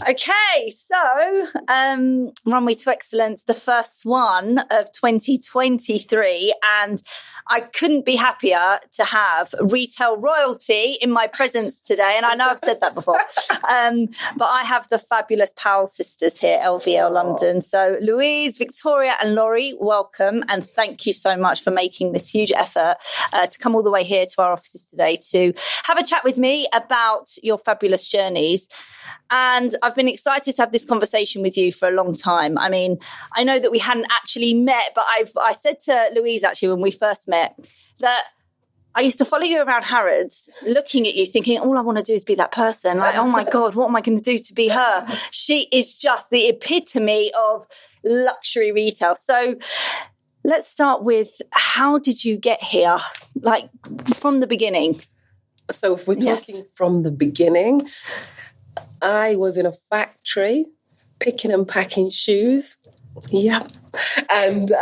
Okay, so Runway to Excellence, the first one of 2023, and I couldn't be happier to have retail royalty in my presence today. And I know I've said that before, but I have the fabulous Powell sisters here, LVL London. So Louise, Victoria and Laurie, welcome. And thank you so much for making this huge effort to come all the way here to our offices today to have a chat with me about your fabulous journeys. And I've been excited to have this conversation with you for a long time. I mean, I know that we hadn't actually met, but I said to Louise actually when we first met that I used to follow you around Harrods, looking at you, thinking, all I want to do is be that person. Like, oh my God, what am I going to do to be her? She is just the epitome of luxury retail. So let's start with, how did you get here? Like from the beginning. So if we're talking from the beginning, I was in a factory picking and packing shoes. Yeah. And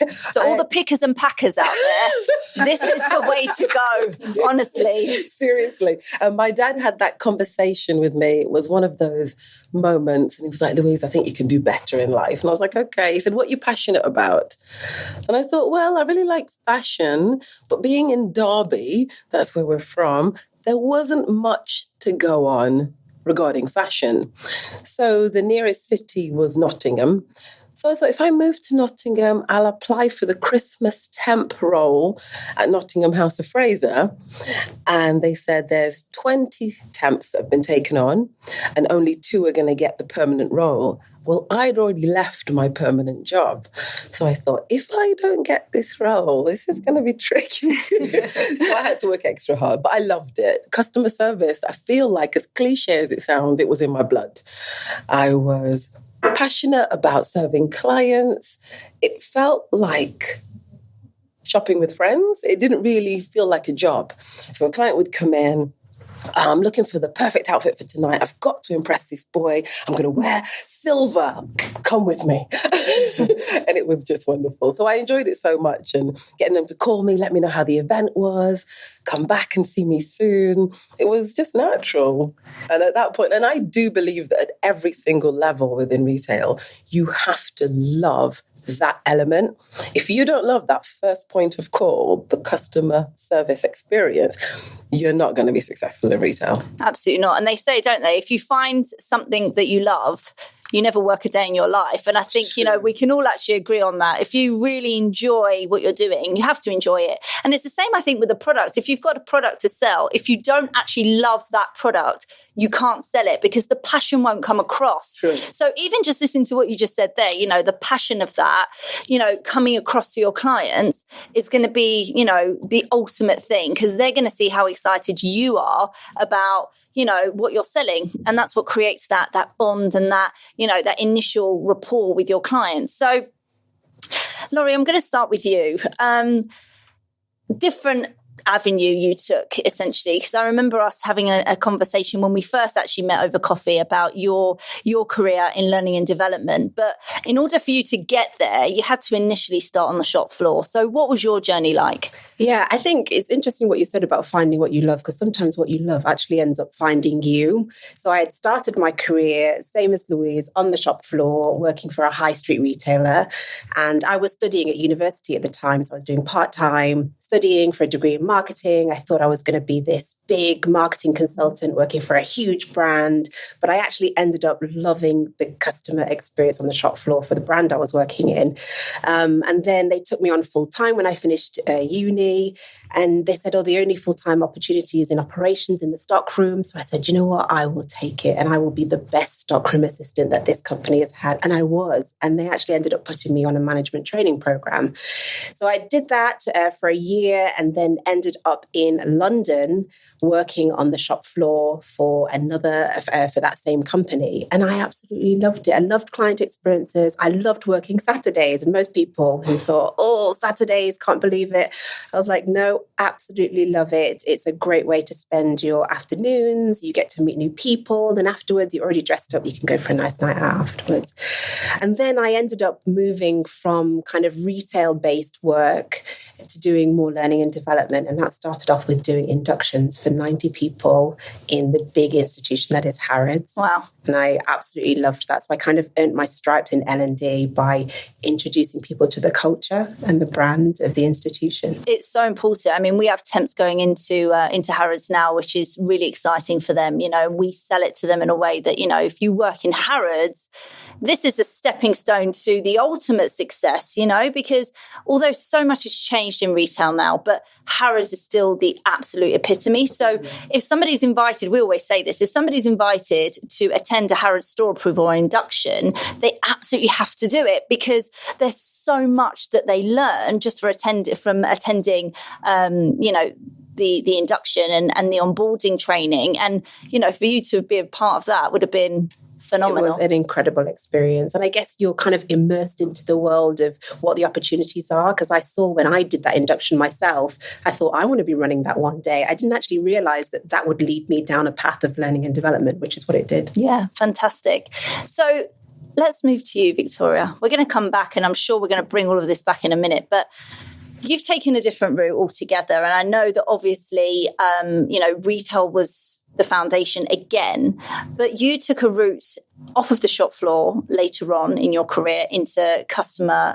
so all the pickers and packers out there, this is the way to go, honestly. Seriously. And my dad had that conversation with me. It was one of those moments. And he was like, Louise, I think you can do better in life. And I was like, okay. He said, what are you passionate about? And I thought, well, I really like fashion, but being in Derby, that's where we're from, there wasn't much to go on regarding fashion. So the nearest city was Nottingham. So I thought, if I move to Nottingham, I'll apply for the Christmas temp role at Nottingham House of Fraser. And they said there's 20 temps that have been taken on and only 2 are going to get the permanent role. Well, I'd already left my permanent job. So I thought, if I don't get this role, this is going to be tricky. So I had to work extra hard, but I loved it. Customer service, I feel like, as cliche as it sounds, it was in my blood. I was passionate about serving clients. It felt like shopping with friends. It didn't really feel like a job. So a client would come in, I'm looking for the perfect outfit for tonight. I've got to impress this boy. I'm going to wear silver. Come with me. And it was just wonderful. So I enjoyed it so much, and getting them to call me, let me know how the event was, come back and see me soon. It was just natural. And at that point, and I do believe that at every single level within retail, you have to love that element. If you don't love that first point of call, the customer service experience, you're not going to be successful in retail. Absolutely not. And they say, don't they, if you find something that you love, you never work a day in your life. And I think, you know, we can all actually agree on that. If you really enjoy what you're doing, you have to enjoy it. And it's the same, I think, with the product. If you've got a product to sell, if you don't actually love that product, you can't sell it because the passion won't come across. True. So even just listening to what you just said there, you know, the passion of that, you know, coming across to your clients is going to be, you know, the ultimate thing, because they're going to see how excited you are about, you know, what you're selling. And that's what creates that bond and that, you know, that initial rapport with your clients. So, Laurie, I'm going to start with you. Different avenue you took, essentially, because I remember us having a conversation when we first actually met over coffee about your career in learning and development. But in order for you to get there, you had to initially start on the shop floor. So what was your journey like? Yeah, I think it's interesting what you said about finding what you love, because sometimes what you love actually ends up finding you. So I had started my career, same as Louise, on the shop floor, working for a high street retailer. And I was studying at university at the time. So I was doing part-time studying for a degree in marketing. I thought I was going to be this big marketing consultant working for a huge brand. But I actually ended up loving the customer experience on the shop floor for the brand I was working in. And then they took me on full-time when I finished uni. And they said, the only full-time opportunity is in operations in the stockroom. So I said, you know what, I will take it and I will be the best stockroom assistant that this company has had. And I was. And they actually ended up putting me on a management training program. So I did that for a year and then ended up in London working on the shop floor for for that same company. And I absolutely loved it. I loved client experiences. I loved working Saturdays. And most people who thought, Saturdays, can't believe it. I was like, no, absolutely love it. It's a great way to spend your afternoons. You get to meet new people. Then afterwards, you're already dressed up. You can go for a nice night out afterwards. And then I ended up moving from kind of retail-based work to doing more learning and development. And that started off with doing inductions for 90 people in the big institution that is Harrods. Wow. And I absolutely loved that. So I kind of earned my stripes in L&D by introducing people to the culture and the brand of the institution. It's so important. I mean, we have temps going into Harrods now, which is really exciting for them. You know, we sell it to them in a way that, you know, if you work in Harrods, this is a stepping stone to the ultimate success, you know, because although so much has changed in retail now, but Harrods is still the absolute epitome. So if somebody's invited, we always say this, if somebody's invited to attend a Harrods store approval or induction, they absolutely have to do it because there's so much that they learn just from attending, you know, the induction and the onboarding training. And, you know, for you to be a part of that would have been phenomenal. It was an incredible experience. And I guess you're kind of immersed into the world of what the opportunities are. Because I saw when I did that induction myself, I thought, I want to be running that one day. I didn't actually realize that that would lead me down a path of learning and development, which is what it did. Yeah, fantastic. So let's move to you, Victoria. We're going to come back and I'm sure we're going to bring all of this back in a minute. But you've taken a different route altogether. And I know that obviously, you know, retail was the foundation again, but you took a route off of the shop floor later on in your career into customer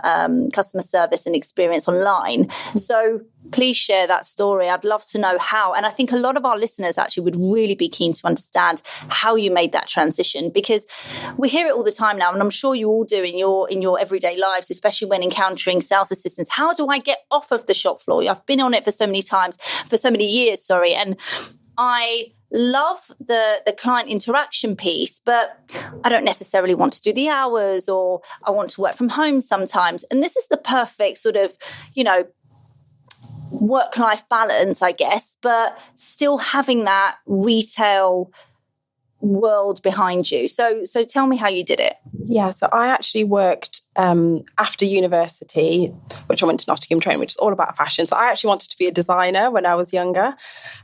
service and experience online. So please share that story. I'd love to know how. And I think a lot of our listeners actually would really be keen to understand how you made that transition, because we hear it all the time now, and I'm sure you all do in your everyday lives, especially when encountering sales assistants. How do I get off of the shop floor? I've been on it for so many years, and I love the client interaction piece, but I don't necessarily want to do the hours, or I want to work from home sometimes. And this is the perfect sort of, you know, work-life balance, I guess, but still having that retail world behind you. So tell me how you did it. Yeah, so I actually worked after university, which I went to Nottingham Training, which is all about fashion. So I actually wanted to be a designer when I was younger.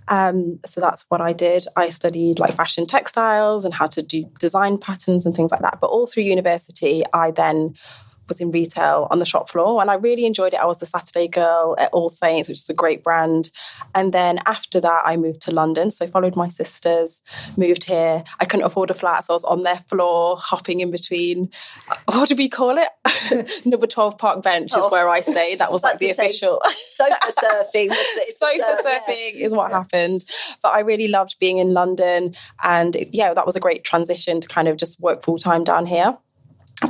So that's what I did. I studied like fashion textiles and how to do design patterns and things like that. But all through university, I then was in retail on the shop floor, and I really enjoyed it. I was the Saturday girl at All Saints, which is a great brand. And then after that, I moved to London. So I followed my sisters, moved here. I couldn't afford a flat, so I was on their floor, hopping in between, what do we call it? Number 12 Park Bench is where I stayed. That was like the official. Sofa surfing. Sofa surfing is what happened. But I really loved being in London. And yeah, that was a great transition to kind of just work full time down here.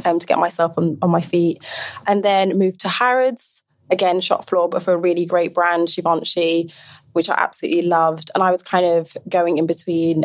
To get myself on my feet, and then moved to Harrods, again shop floor, but for a really great brand, Givenchy, which I absolutely loved. And I was kind of going in between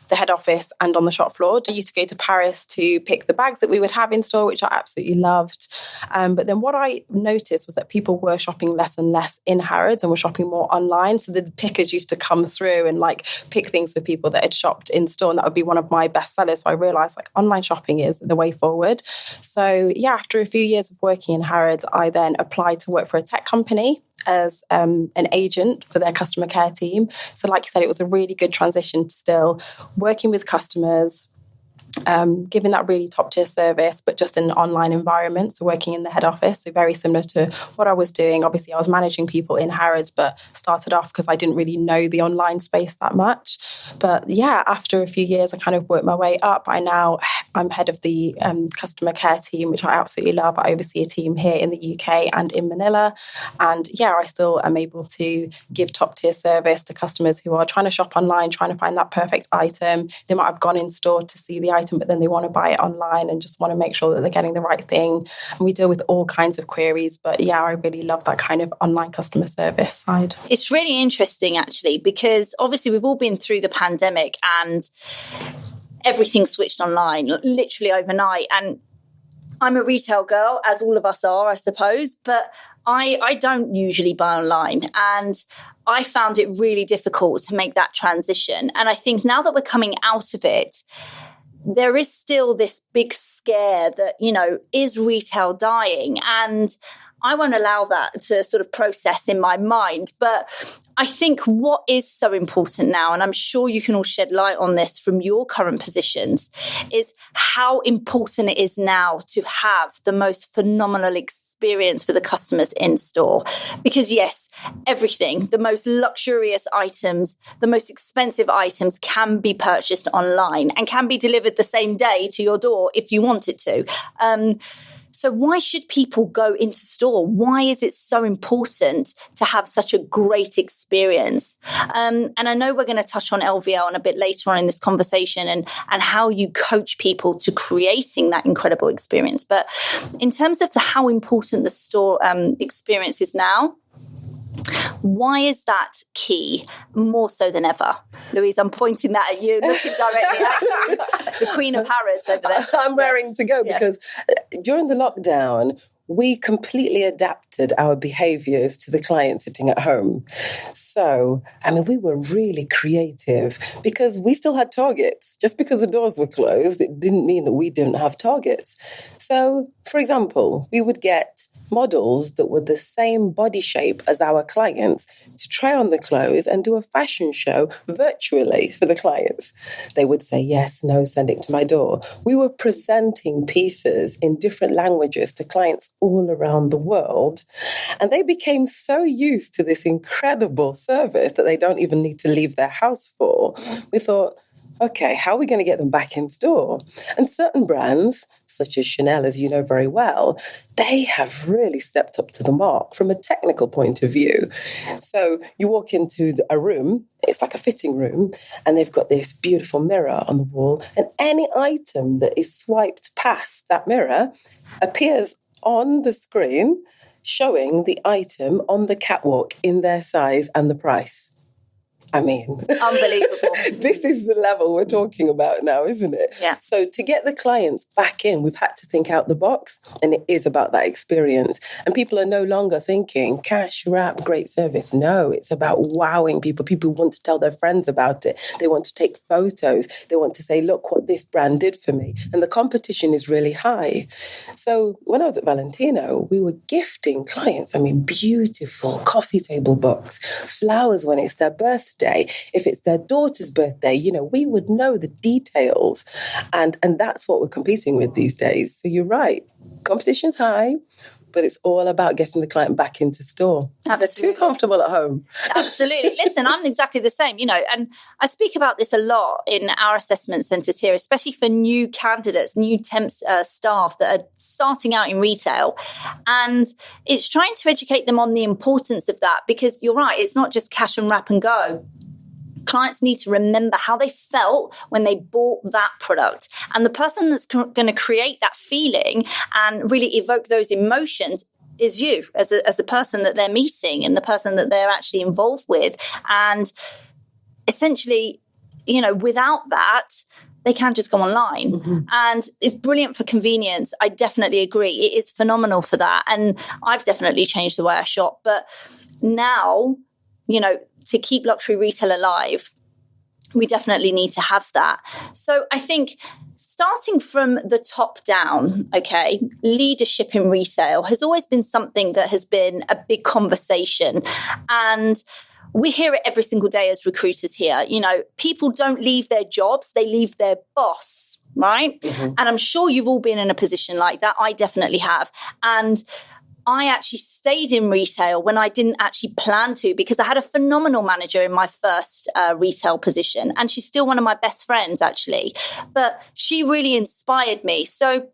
the head office and on the shop floor. I used to go to Paris to pick the bags that we would have in store, which I absolutely loved. But then what I noticed was that people were shopping less and less in Harrods and were shopping more online. So the pickers used to come through and like pick things for people that had shopped in store. And that would be one of my best sellers. So I realized like online shopping is the way forward. So yeah, after a few years of working in Harrods, I then applied to work for a tech company as an agent for their customer care team. So like you said, it was a really good transition, still working with customers, giving that really top tier service, but just in an online environment. So working in the head office, so very similar to what I was doing. Obviously, I was managing people in Harrods, but started off because I didn't really know the online space that much. But yeah, after a few years, I kind of worked my way up. I'm head of the customer care team, which I absolutely love. I oversee a team here in the UK and in Manila. And yeah, I still am able to give top tier service to customers who are trying to shop online, trying to find that perfect item. They might have gone in store to see the item, but then they want to buy it online and just want to make sure that they're getting the right thing. And we deal with all kinds of queries. But yeah, I really love that kind of online customer service side. It's really interesting, actually, because obviously we've all been through the pandemic and everything switched online literally overnight. And I'm a retail girl, as all of us are, I suppose, but I don't usually buy online. And I found it really difficult to make that transition. And I think now that we're coming out of it, there is still this big scare that, you know, is retail dying? And I won't allow that to sort of process in my mind. But I think what is so important now, and I'm sure you can all shed light on this from your current positions, is how important it is now to have the most phenomenal experience for the customers in store. Because yes, everything, the most luxurious items, the most expensive items can be purchased online and can be delivered the same day to your door if you wanted to. So why should people go into store? Why is it so important to have such a great experience? And I know we're going to touch on LVL and a bit later on in this conversation and how you coach people to creating that incredible experience. But in terms of how important the store experience is now, why is that key more so than ever? Louise, I'm pointing that at you, looking directly at you, the Queen of Harrods over there. I'm raring to go because during the lockdown, we completely adapted our behaviors to the client sitting at home. So, I mean, we were really creative because we still had targets. Just because the doors were closed, it didn't mean that we didn't have targets. So, for example, we would get models that were the same body shape as our clients to try on the clothes and do a fashion show virtually for the clients. They would say, yes, no, send it to my door. We were presenting pieces in different languages to clients all around the world. And they became so used to this incredible service that they don't even need to leave their house for. We thought, okay, how are we going to get them back in store? And certain brands, such as Chanel, as you know very well, they have really stepped up to the mark from a technical point of view. So you walk into a room, it's like a fitting room, and they've got this beautiful mirror on the wall, and any item that is swiped past that mirror appears on the screen, showing the item on the catwalk in their size and the price. I mean, unbelievable. This is the level we're talking about now, isn't it? Yeah. So to get the clients back in, we've had to think out the box, and it is about that experience. And people are no longer thinking cash, wrap, great service. No, it's about wowing people. People want to tell their friends about it. They want to take photos. They want to say, look what this brand did for me. And the competition is really high. So when I was at Valentino, we were gifting clients, beautiful coffee table books, flowers when it's their birthday. If it's their daughter's birthday, we would know the details. And that's what we're competing with these days. So you're right. Competition's high, but it's all about getting the client back into store. Absolutely. They're too comfortable at home. Absolutely. Listen, I'm exactly the same, and I speak about this a lot in our assessment centres here, especially for new candidates, new temp staff that are starting out in retail. And it's trying to educate them on the importance of that, because you're right, it's not just cash and wrap and go. Clients need to remember how they felt when they bought that product. And the person that's going to create that feeling and really evoke those emotions is you as the person that they're meeting and the person that they're actually involved with. And essentially, without that, they can just go online. Mm-hmm. And it's brilliant for convenience. I definitely agree. It is phenomenal for that. And I've definitely changed the way I shop. But now, to keep luxury retail alive, we definitely need to have that. So I think starting from the top down, okay, leadership in retail has always been something that has been a big conversation. And we hear it every single day as recruiters here. People don't leave their jobs, they leave their boss, right? Mm-hmm. And I'm sure you've all been in a position like that. I definitely have. And I actually stayed in retail when I didn't actually plan to, because I had a phenomenal manager in my first retail position. And she's still one of my best friends, actually. But she really inspired me. So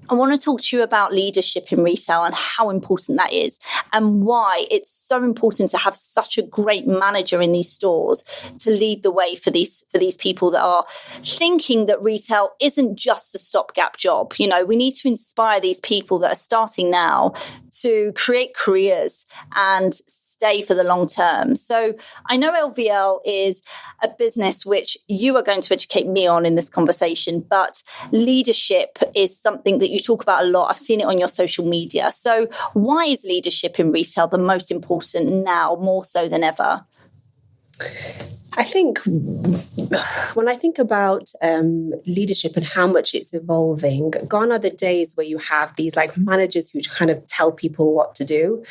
I want to talk to you about leadership in retail and how important that is, and why it's so important to have such a great manager in these stores to lead the way for these people that are thinking that retail isn't just a stopgap job. We need to inspire these people that are starting now to create careers and stay for the long term. So I know LVL is a business which you are going to educate me on in this conversation, but leadership is something that you talk about a lot. I've seen it on your social media. So why is leadership in retail the most important now, more so than ever? I think when I think about leadership and how much it's evolving, gone are the days where you have these like managers who kind of tell people what to do.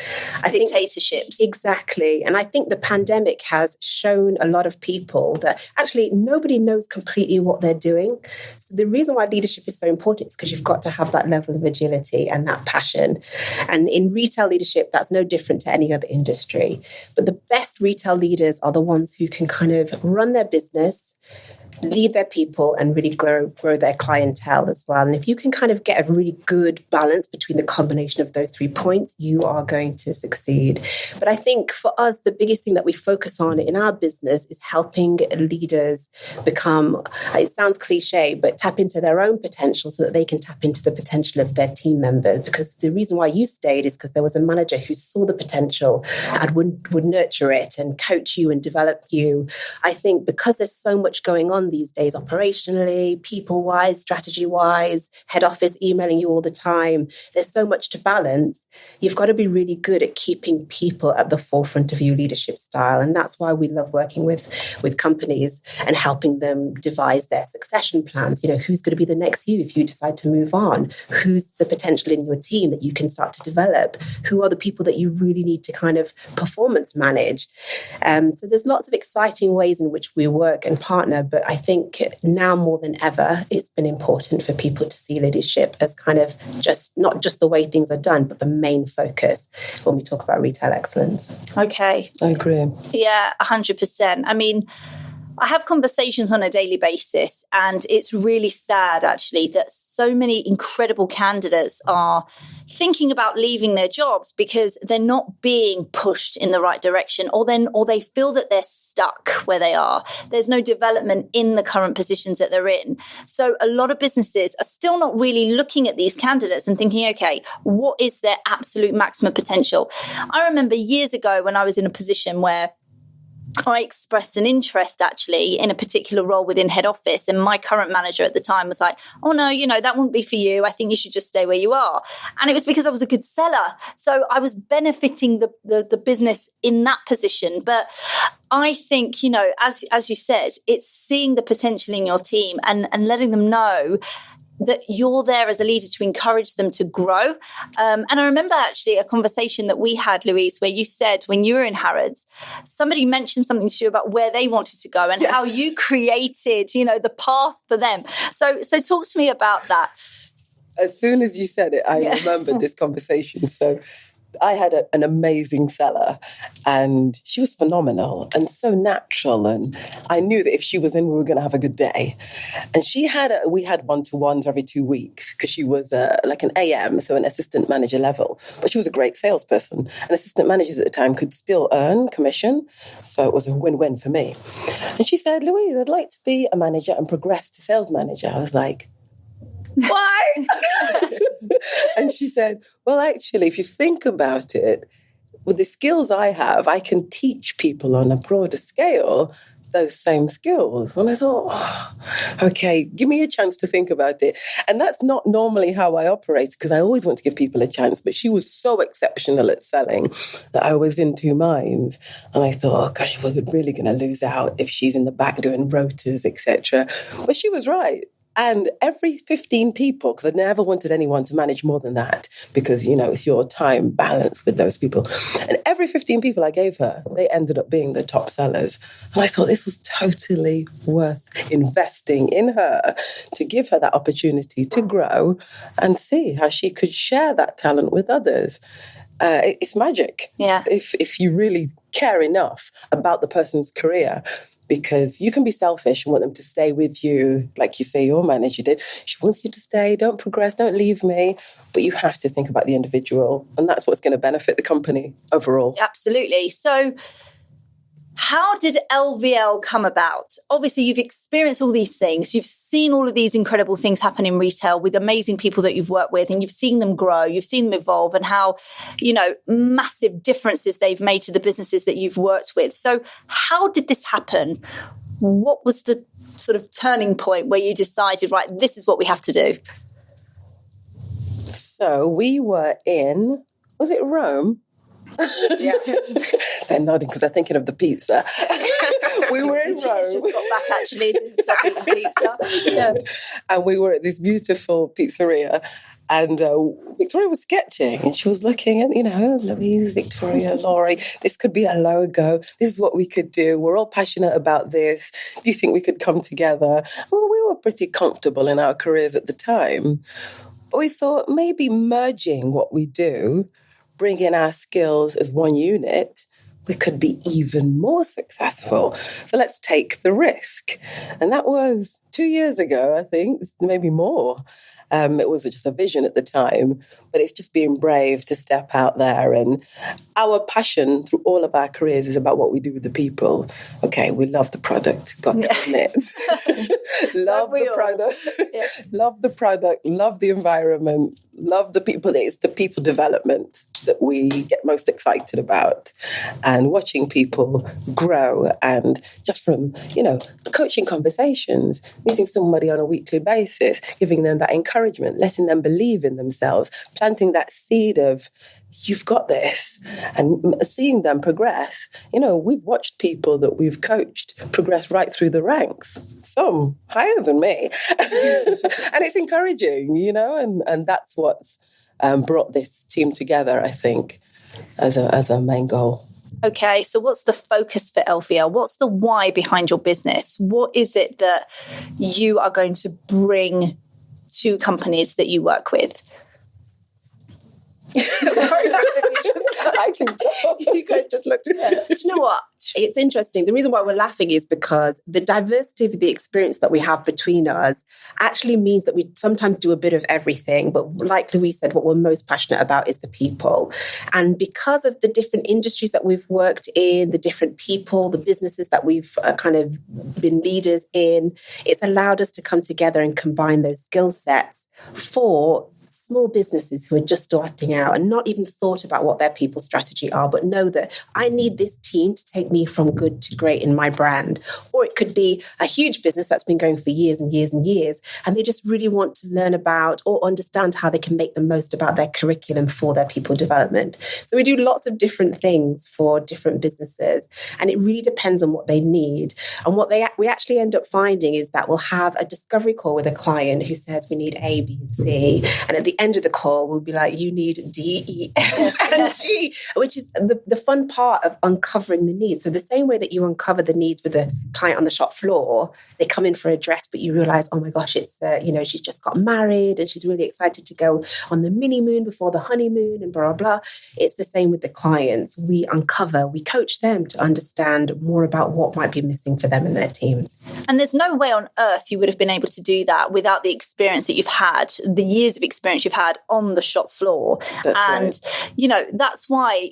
Dictatorships. Exactly. And I think the pandemic has shown a lot of people that actually nobody knows completely what they're doing. So the reason why leadership is so important is because you've got to have that level of agility and that passion. And in retail leadership, that's no different to any other industry. But the best retail leaders are the ones who can kind of run their business, lead their people, and really grow their clientele as well. And if you can kind of get a really good balance between the combination of those 3 points, you are going to succeed. But I think for us, the biggest thing that we focus on in our business is helping leaders become, it sounds cliche, but tap into their own potential so that they can tap into the potential of their team members. Because the reason why you stayed is because there was a manager who saw the potential and would nurture it and coach you and develop you. I think because there's so much going on these days, operationally, people-wise, strategy-wise, head office emailing you all the time, there's so much to balance. You've got to be really good at keeping people at the forefront of your leadership style. And that's why we love working with companies and helping them devise their succession plans. You know, who's going to be the next you if you decide to move on? Who's the potential in your team that you can start to develop? Who are the people that you really need to kind of performance manage? So there's lots of exciting ways in which we work and partner, but I think now more than ever, it's been important for people to see leadership as kind of just not just the way things are done, but the main focus when we talk about retail excellence. Okay. I agree. Yeah, 100%. I mean, I have conversations on a daily basis, and it's really sad, actually, that so many incredible candidates are thinking about leaving their jobs because they're not being pushed in the right direction, or they feel that they're stuck where they are. There's no development in the current positions that they're in. So a lot of businesses are still not really looking at these candidates and thinking, okay, what is their absolute maximum potential? I remember years ago when I was in a position where I expressed an interest actually in a particular role within head office, and my current manager at the time was like, oh no, that wouldn't be for you. I think you should just stay where you are. And it was because I was a good seller. So I was benefiting the business in that position. But I think, as you said, it's seeing the potential in your team and letting them know that you're there as a leader to encourage them to grow. And I remember actually a conversation that we had, Louise, where you said when you were in Harrods, somebody mentioned something to you about where they wanted to go and how you created, the path for them. So talk to me about that. As soon as you said it, I remembered this conversation. So I had an amazing seller, and she was phenomenal and so natural. And I knew that if she was in, we were going to have a good day. And we had one-to-ones every 2 weeks because she was like an AM, so an assistant manager level. But she was a great salesperson. And assistant managers at the time could still earn commission. So it was a win-win for me. And she said, Louise, I'd like to be a manager and progress to sales manager. I was like, why? And she said, well, actually, if you think about it, with the skills I have, I can teach people on a broader scale those same skills. And I thought, okay, give me a chance to think about it. And that's not normally how I operate, because I always want to give people a chance. But she was so exceptional at selling that I was in two minds. And I thought, oh, gosh, we're really going to lose out if she's in the back doing rotas, etc. But she was right. And every 15 people, because I never wanted anyone to manage more than that, because, it's your time balance with those people. And every 15 people I gave her, they ended up being the top sellers. And I thought this was totally worth investing in her to give her that opportunity to grow and see how she could share that talent with others. It's magic. Yeah. If you really care enough about the person's career. Because you can be selfish and want them to stay with you, like you say your manager did. She wants you to stay, don't progress, don't leave me. But you have to think about the individual. And that's what's going to benefit the company overall. Absolutely. So how did LVL come about? Obviously, you've experienced all these things. You've seen all of these incredible things happen in retail with amazing people that you've worked with, and you've seen them grow, you've seen them evolve, and how, massive differences they've made to the businesses that you've worked with. So how did this happen? What was the sort of turning point where you decided, right, this is what we have to do? So we were in, was it Rome? Yeah. They're nodding because they're thinking of the pizza. We were in Rome. Just got back actually, didn't stop eating pizza. Yeah. And we were at this beautiful pizzeria. And Victoria was sketching and she was looking at, Louise, Victoria, Laurie, this could be a logo. This is what we could do. We're all passionate about this. Do you think we could come together? Well, we were pretty comfortable in our careers at the time. But we thought maybe merging what we do, bringing our skills as one unit, we could be even more successful. So let's take the risk. And that was 2 years ago, I think, maybe more. It was just a vision at the time, but it's just being brave to step out there. And our passion through all of our careers is about what we do with the people. Okay, we love the product, got to admit. Love the product, love the product, love the environment, love the people. It's the people development that we get most excited about. And watching people grow, and just from, coaching conversations, meeting somebody on a weekly basis, giving them that encouragement, letting them believe in themselves, planting that seed of, you've got this, and seeing them progress. We've watched people that we've coached progress right through the ranks, some higher than me. And it's encouraging, and that's what's brought this team together, I think, as a main goal. Okay, so what's the focus for LVL? What's the why behind your business? What is it that you are going to bring to companies that you work with? Sorry, I think so. You guys just looked at it. Do you know what? It's interesting. The reason why we're laughing is because the diversity of the experience that we have between us actually means that we sometimes do a bit of everything. But like Louise said, what we're most passionate about is the people. And because of the different industries that we've worked in, the different people, the businesses that we've kind of been leaders in, it's allowed us to come together and combine those skill sets for small businesses who are just starting out and not even thought about what their people strategy are, but know that I need this team to take me from good to great in my brand. Or it could be a huge business that's been going for years and years and years, and they just really want to learn about or understand how they can make the most about their curriculum for their people development. So we do lots of different things for different businesses, and it really depends on what they need. And what we actually end up finding is that we'll have a discovery call with a client who says we need A, B, and C, and at the end of the call, we'll be like, you need D, E, F, and G, which is the fun part of uncovering the needs. So the same way that you uncover the needs with a client on the shop floor, they come in for a dress, but you realize, oh my gosh, it's, she's just got married and she's really excited to go on the mini moon before the honeymoon and blah, blah, blah. It's the same with the clients. We coach them to understand more about what might be missing for them and their teams. And there's no way on earth you would have been able to do that without the experience that you've had, the years of experience you've had on the shop floor. That's that's why,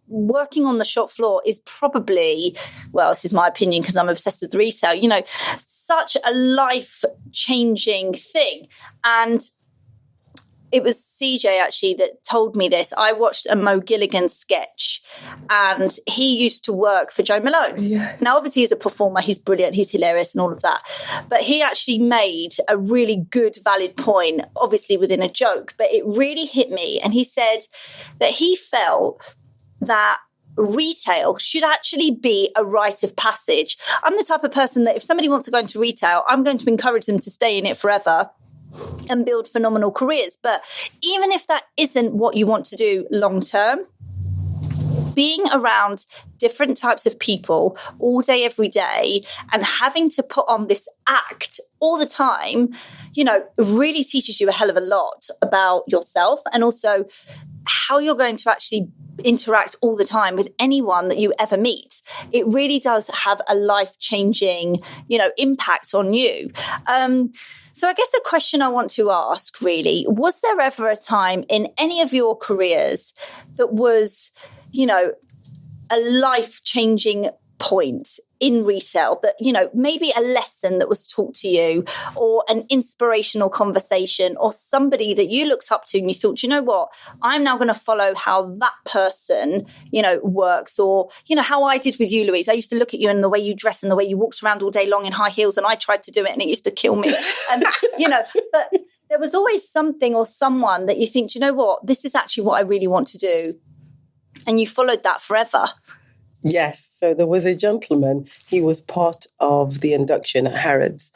working on the shop floor is probably, well, this is my opinion because I'm obsessed with retail, such a life-changing thing. And it was CJ actually that told me this. I watched a Mo Gilligan sketch and he used to work for Jo Malone. Yeah. Now, obviously, he's a performer. He's brilliant. He's hilarious and all of that. But he actually made a really good, valid point, obviously within a joke. But it really hit me. And he said that he felt that retail should actually be a rite of passage. I'm the type of person that if somebody wants to go into retail, I'm going to encourage them to stay in it forever and build phenomenal careers. But even if that isn't what you want to do long term, being around different types of people all day, every day, and having to put on this act all the time, really teaches you a hell of a lot about yourself and also how you're going to actually interact all the time with anyone that you ever meet. It really does have a life-changing, impact on you. So I guess the question I want to ask really, was there ever a time in any of your careers that was, a life-changing point in retail that, maybe a lesson that was taught to you or an inspirational conversation or somebody that you looked up to and you thought, you know what, I'm now going to follow how that person, works, or, how I did with you, Louise. I used to look at you and the way you dress and the way you walked around all day long in high heels, and I tried to do it and it used to kill me. But there was always something or someone that you think, you know what, this is actually what I really want to do. And you followed that forever. Yes. So there was a gentleman, he was part of the induction at Harrods.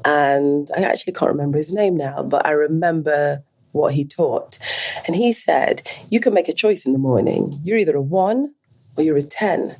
And I actually can't remember his name now, but I remember what he taught. And he said, you can make a choice in the morning. You're either a 1 or you're a 10.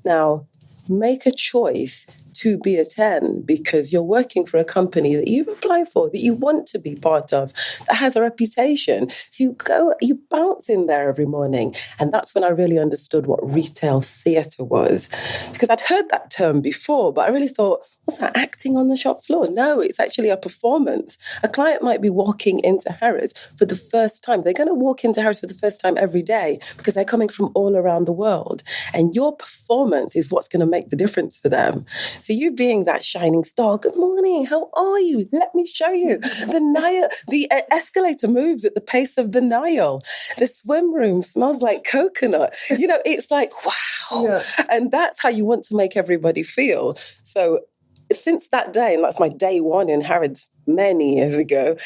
Now, make a choice to be a 10 because you're working for a company that you've applied for, that you want to be part of, that has a reputation. So you bounce in there every morning. And that's when I really understood what retail theatre was. Because I'd heard that term before, but I really thought, what's that, acting on the shop floor? No, it's actually a performance. A client might be walking into Harrods for the first time. They're going to walk into Harrods for the first time every day because they're coming from all around the world. And your performance is what's going to make the difference for them. So you being that shining star, good morning, how are you? Let me show you. The escalator moves at the pace of the Nile. The swim room smells like coconut. It's like, wow. Yeah. And that's how you want to make everybody feel. So since that day, and that's my day one in Harrods many years ago,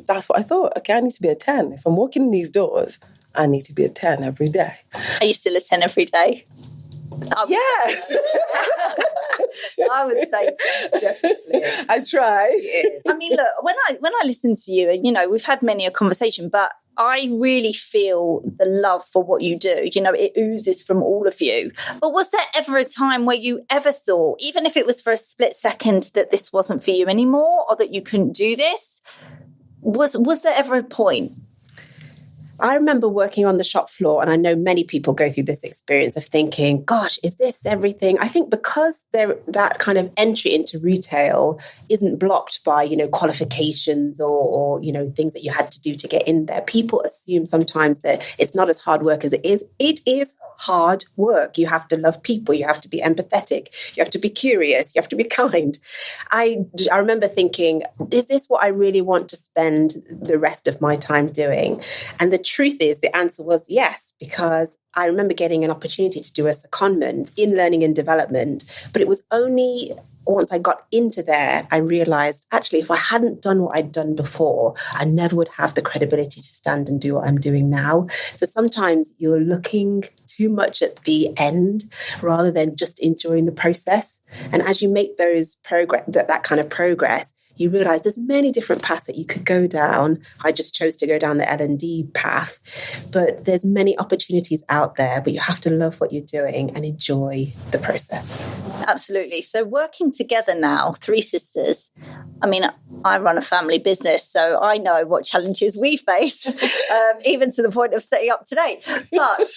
that's what I thought. Okay, I need to be a 10. If I'm walking in these doors, I need to be a 10 every day. Are you still a 10 every day? Yes. I would say so, definitely. I try. Yes. I mean, look, when I listen to you, and we've had many a conversation, but I really feel the love for what you do. It oozes from all of you. But was there ever a time where you ever thought, even if it was for a split second, that this wasn't for you anymore or that you couldn't do this? Was there ever a point? I remember working on the shop floor, and I know many people go through this experience of thinking, gosh, is this everything? I think because that kind of entry into retail isn't blocked by, qualifications or things that you had to do to get in there. People assume sometimes that it's not as hard work as it is. It is hard work. You have to love people. You have to be empathetic. You have to be curious. You have to be kind. I remember thinking, is this what I really want to spend the rest of my time doing? And the truth is, the answer was yes, because I remember getting an opportunity to do a secondment in learning and development, but it was only once I got into there, I realized, actually, if I hadn't done what I'd done before, I never would have the credibility to stand and do what I'm doing now. So sometimes you're looking too much at the end rather than just enjoying the process. And as you make those that kind of progress, you realize there's many different paths that you could go down. I just chose to go down the L&D path, but there's many opportunities out there, but you have to love what you're doing and enjoy the process. Absolutely. So working together now, 3 sisters, I mean, I run a family business, so I know what challenges we face, even to the point of setting up today. But,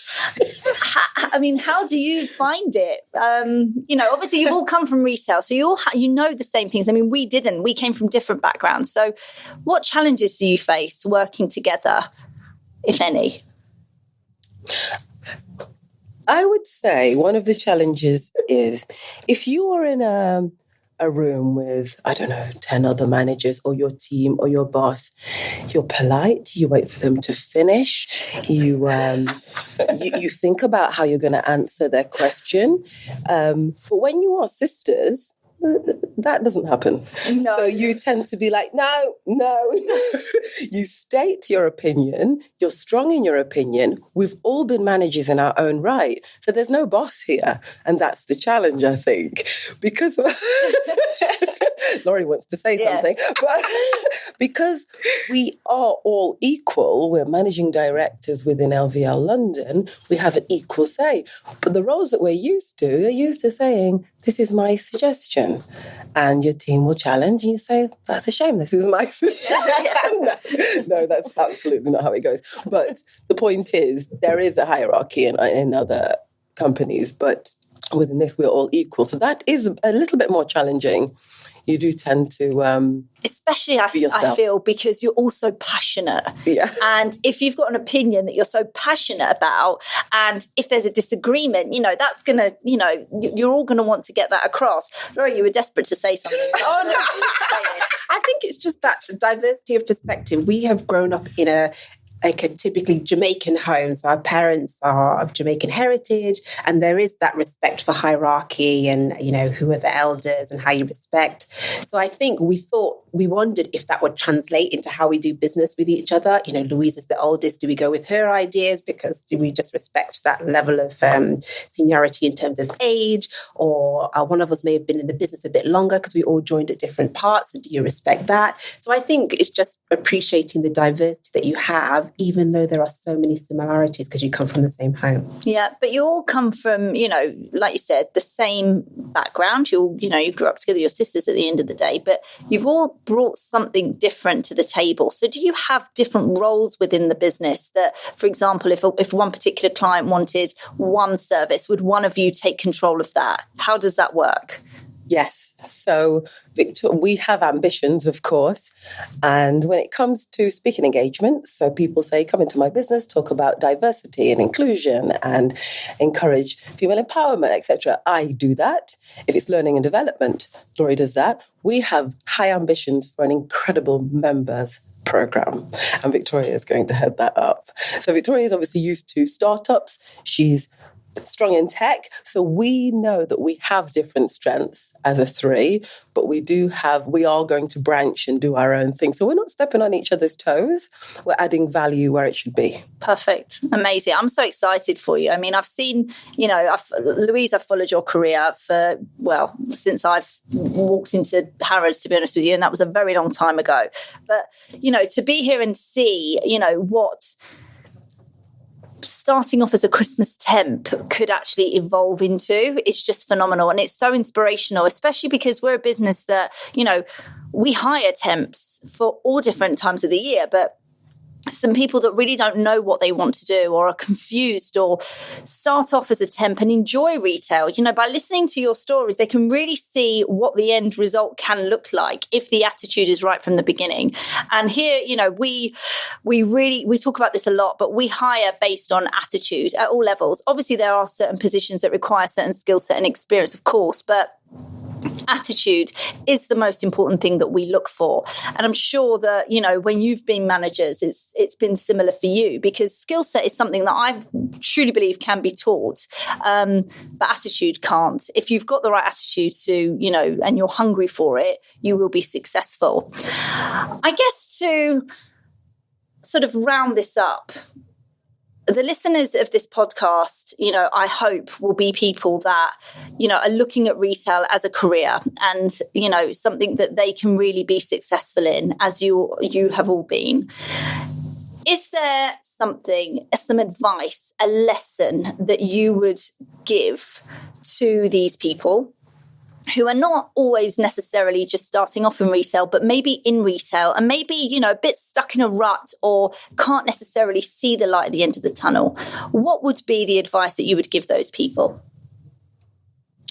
how do you find it? Obviously you've all come from retail, so you know the same things. I mean, we didn't. We came from different backgrounds. So what challenges do you face working together, if any? I would say one of the challenges is if you are in a room with, 10 other managers or your team or your boss, you're polite, you wait for them to finish, you think about how you're going to answer their question. But when you are sisters, that doesn't happen. No. So you tend to be like, no. You state your opinion. You're strong in your opinion. We've all been managers in our own right. So there's no boss here. And that's the challenge, I think. Because Laurie wants to say something. But because we are all equal, we're managing directors within LVL London, we have an equal say. But the roles that we're used to saying, this is my suggestion. And your team will challenge and you say, that's a shame, this is my suggestion. No, that's absolutely not how it goes. But the point is, there is a hierarchy in other companies, but within this, we're all equal. So that is a little bit more challenging. You do tend to especially I feel because you're all so passionate. Yeah. And if you've got an opinion that you're so passionate about, and if there's a disagreement, that's going to, you're all going to want to get that across. Laura, you were desperate to say something. Oh, no. I think it's just that diversity of perspective. We have grown up in like a typically Jamaican home. So our parents are of Jamaican heritage, and there is that respect for hierarchy and, you know, who are the elders and how you respect. So I think we wondered if that would translate into how we do business with each other. You know, Louise is the oldest. Do we go with her ideas because do we just respect that level of seniority in terms of age? Or one of us may have been in the business a bit longer because we all joined at different parts. And do you respect that? So I think it's just appreciating the diversity that you have, even though there are so many similarities because you come from the same home. Yeah, but you all come from, you know, like you said, the same background. You grew up together, your sisters at the end of the day, but you've all brought something different to the table. So do you have different roles within the business that, for example, if one particular client wanted one service, would one of you take control of that? How does that work? Yes. So, Victor, we have ambitions, of course. And when it comes to speaking engagements, so people say, come into my business, talk about diversity and inclusion and encourage female empowerment, etc. I do that. If it's learning and development, Laurie does that. We have high ambitions for an incredible members program, and Victoria is going to head that up. So Victoria is obviously used to startups. She's strong in tech. So we know that we have different strengths as a three, but we are going to branch and do our own thing. So we're not stepping on each other's toes. We're adding value where it should be. Perfect. Amazing. I'm so excited for you. I mean, I've seen, Louise, I've followed your career since I've walked into Harrods, to be honest with you, and that was a very long time ago. But, to be here and see, what starting off as a Christmas temp could actually evolve into, it's just phenomenal. And it's so inspirational, especially because we're a business that, we hire temps for all different times of the year, but some people that really don't know what they want to do or are confused or start off as a temp and enjoy retail, by listening to your stories, they can really see what the end result can look like if the attitude is right from the beginning. And here, we talk about this a lot, but we hire based on attitude at all levels. Obviously, there are certain positions that require certain skill set and experience, of course, but attitude is the most important thing that we look for. And I'm sure that, when you've been managers, it's been similar for you, because skill set is something that I truly believe can be taught, but attitude can't. If you've got the right attitude to, and you're hungry for it, you will be successful. I guess to sort of round this up, the listeners of this podcast, I hope will be people that, are looking at retail as a career and, something that they can really be successful in, as you have all been. Is there some advice, a lesson that you would give to these people who are not always necessarily just starting off in retail, but maybe in retail and maybe, a bit stuck in a rut or can't necessarily see the light at the end of the tunnel? What would be the advice that you would give those people?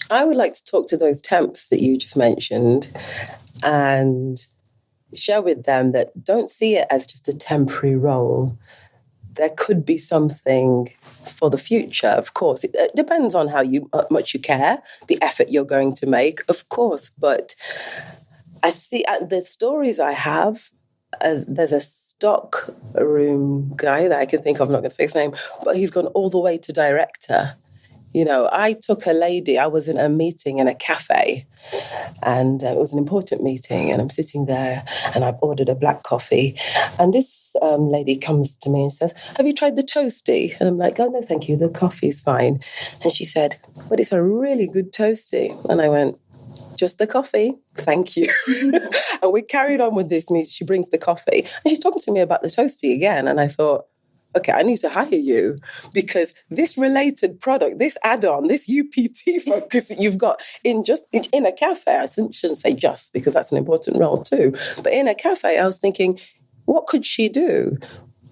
I would like to talk to those temps that you just mentioned and share with them that don't see it as just a temporary role. There could be something for the future, of course. It depends on how much you care, the effort you're going to make, of course. But I see the stories I have, there's a stock room guy that I can think of, I'm not going to say his name, but he's gone all the way to director. I took a lady, I was in a meeting in a cafe, and it was an important meeting, and I'm sitting there and I've ordered a black coffee, and this lady comes to me and says, have you tried the toasty? And I'm like, oh no, thank you, the coffee's fine. And she said, but it's a really good toasty. And I went, just the coffee, thank you. And we carried on with this meeting. She brings the coffee and she's talking to me about the toasty again, and I thought, okay, I need to hire you, because this related product, this add-on, this UPT focus that you've got in a cafe, I shouldn't say just, because that's an important role too, but in a cafe, I was thinking, what could she do?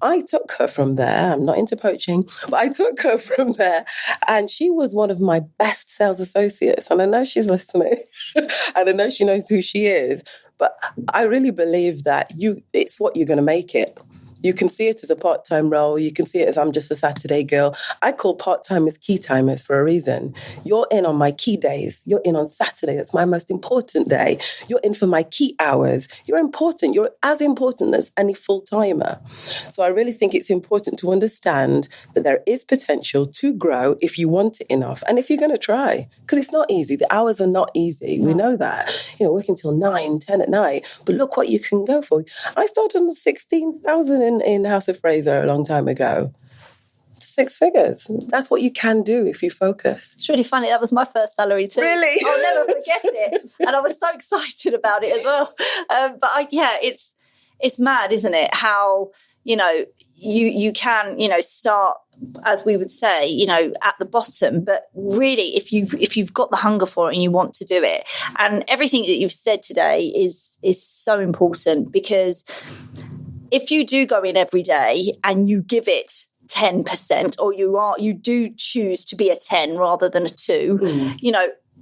I took her from there. I'm not into poaching, but I took her from there, and she was one of my best sales associates. And I know she's listening, and I know she knows who she is, but I really believe that it's what you're going to make it. You can see it as a part-time role. You can see it as I'm just a Saturday girl. I call part-timers key timers for a reason. You're in on my key days. You're in on Saturday. That's my most important day. You're in for my key hours. You're important. You're as important as any full-timer. So I really think it's important to understand that there is potential to grow if you want it enough and if you're going to try. Because it's not easy. The hours are not easy. We know that. Working till 9, 10 at night. But look what you can go for. I started on 16,000 in House of Fraser a long time ago. 6 figures. That's what you can do if you focus. It's really funny. That was my first salary too. Really? I'll never forget it. And I was so excited about it as well. It's mad, isn't it? How, you can, start, as we would say, at the bottom. But really, if you've got the hunger for it and you want to do it, and everything that you've said today is so important, because if you do go in every day and you give it 10%, or you do choose to be a 10 rather than a 2,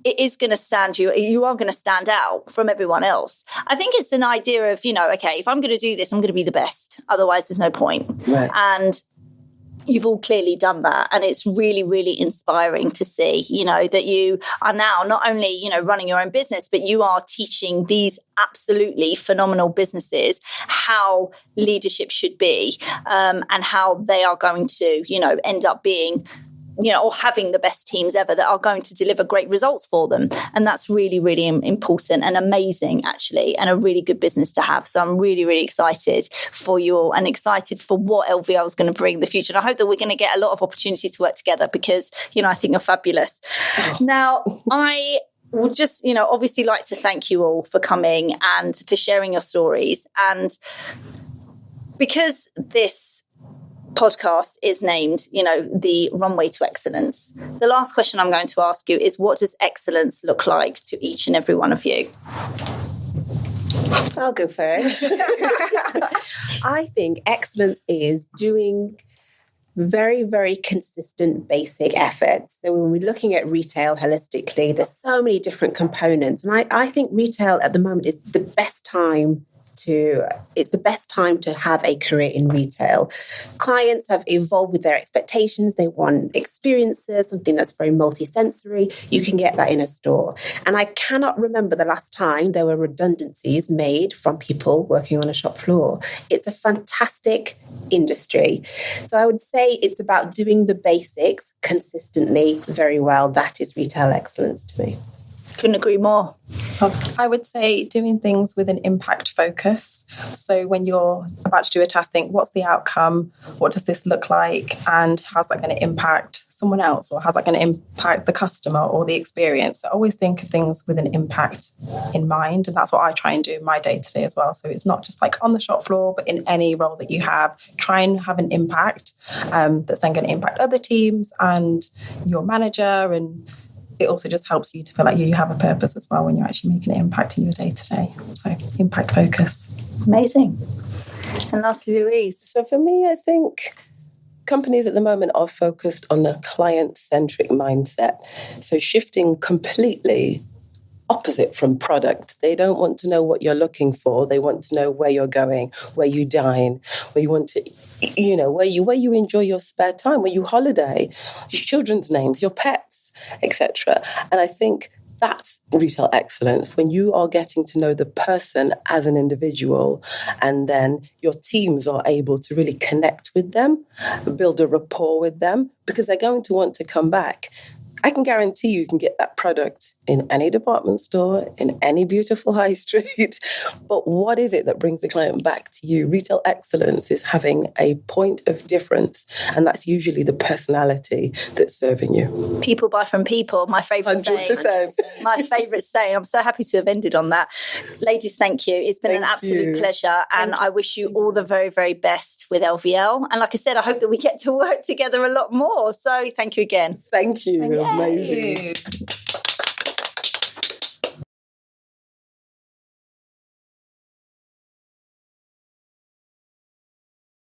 it is going to you are going to stand out from everyone else. I think it's an idea of, okay, if I'm going to do this, I'm going to be the best. Otherwise, there's no point. Right. And you've all clearly done that. And it's really, really inspiring to see, that you are now not only, running your own business, but you are teaching these absolutely phenomenal businesses how leadership should be, and how they are going to, end up being, or having the best teams ever that are going to deliver great results for them. And that's really, really important and amazing, actually, and a really good business to have. So I'm really, really excited for you all and excited for what LVL is going to bring in the future. And I hope that we're going to get a lot of opportunities to work together because, I think you're fabulous. Now, I would just, obviously like to thank you all for coming and for sharing your stories. And because this podcast is named, the Runway to Excellence, the last question I'm going to ask you is, what does excellence look like to each and every one of you? I'll go first. I think excellence is doing very, very consistent basic efforts. So when we're looking at retail holistically, there's so many different components. And I think retail at the moment is the best time to have a career in retail. Clients have evolved with their expectations. They want experiences, something that's very multi-sensory. You can get that in a store. And I cannot remember the last time there were redundancies made from people working on a shop floor. It's a fantastic industry. So I would say it's about doing the basics consistently very well. That is retail excellence to me. Couldn't agree more. I would say doing things with an impact focus. So when you're about to do a task, think, what's the outcome? What does this look like? And how's that going to impact someone else? Or how's that going to impact the customer or the experience? So always think of things with an impact in mind. And that's what I try and do in my day-to-day as well. So it's not just like on the shop floor, but in any role that you have, try and have an impact that's then going to impact other teams and your manager. And it also just helps you to feel like you have a purpose as well when you're actually making an impact in your day-to-day. So impact focus. Amazing. And lastly, Louise. So for me, I think companies at the moment are focused on a client-centric mindset. So shifting completely opposite from product. They don't want to know what you're looking for. They want to know where you're going, where you dine, where you want to, where you enjoy your spare time, where you holiday, your children's names, your pets, etc. And I think that's retail excellence, when you are getting to know the person as an individual, and then your teams are able to really connect with them, build a rapport with them, because they're going to want to come back. I can guarantee you can get that product in any department store, in any beautiful high street. But what is it that brings the client back to you? Retail excellence is having a point of difference. And that's usually the personality that's serving you. People buy from people, my favourite 100%. saying. My favourite saying. I'm so happy to have ended on that. Ladies, thank you. It's been an absolute pleasure. And I wish you all the very, very best with LVL. And like I said, I hope that we get to work together a lot more. So thank you again. Thank you. Thank you. Amazing.